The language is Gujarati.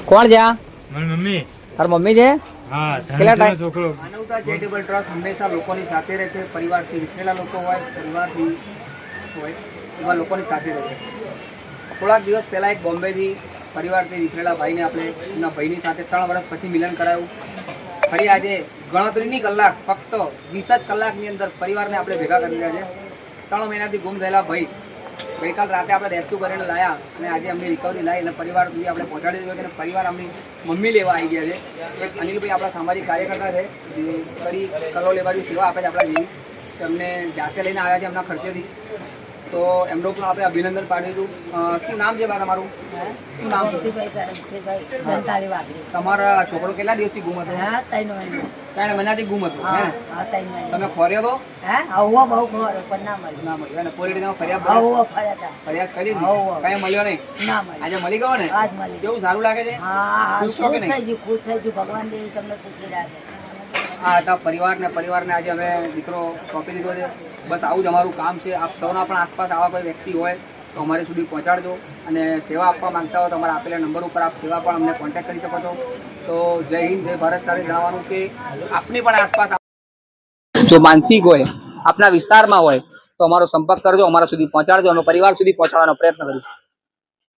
કોણ છે? મારી મમ્મી. તાર મમ્મી છે? હા. કેટલા ટાઈમ? છોકરો. માનવતા ચેરિટેબલ ટ્રસ્ટ હંમેશા લોકોની સાથે રહે છે. પરિવારથી વિખરેલા લોકો હોય, પરિવારથી હોય એવા લોકોની સાથે રહે છે. થોડાક દિવસ પહેલાં એક બોમ્બેથી પરિવારથી વિખરેલા ભાઈને આપણે એમના ભાઈની સાથે 3 વર્ષ પછી મિલન કરાયું. ફરી આજે ગણતરીની કલાક, ફક્ત 20 જ કલાકની અંદર પરિવારને આપણે ભેગા કરી રહ્યા છે. 3 મહિનાથી ગુમ થયેલા ભાઈ ગઈકાલ રાતે આપણે રેસ્ક્યુ કરીને લાયા અને આજે અમની રિકવરી લાવી અને પરિવાર સુધી આપણે પહોંચાડી દીધો છે. અને પરિવાર અમની મમ્મી લેવા આવી ગયા છે. એક અનિલભાઈ આપણા સામાજિક કાર્યકર્તા છે જે કડી કલો લેવાની સેવા આપે છે આપણા જેવી. એમને જાતે લઈને આવ્યા છે એમના ખર્ચેથી. તો એમનું પણ આપણે અભિનંદન પાડ્યું હતું. શું નામ છે બા તમારું? શું નામ છે? તમારા છોકરો કેટલા દિવસથી ગુમ હતો? 3 મહિનાથી ગુમ હતો. તમે ખોર્યો તો? ના મળ્યો ને? પોલીસ ફરિયાદ કરી? કઈ મળ્યો નહીં? આજે મળી ગયો ને? કેવું સારું લાગે છે? ખુશ છો કે નહીં? આ હતા પરિવારને આજે અમે દીકરો સોંપી દીધો છે. બસ આવું જ અમારું કામ છે. આપ સૌના પણ આસપાસ આવા કોઈ વ્યક્તિ હોય તો અમારી સુધી પહોંચાડજો અને સેવા આપવા માંગતા હોય તો અમારા આપેલા નંબર ઉપર આપ સેવા પણ અમને કોન્ટેક્ટ કરી શકો છો. તો જય હિન્દ, જય ભારત. સાથે જણાવવાનું કે આપની પણ આસપાસ જો માનસિક હોય, આપના વિસ્તારમાં હોય તો અમારો સંપર્ક કરજો, અમારા સુધી પહોંચાડજો. અમે પરિવાર સુધી પહોંચાડવાનો પ્રયત્ન કરીશું.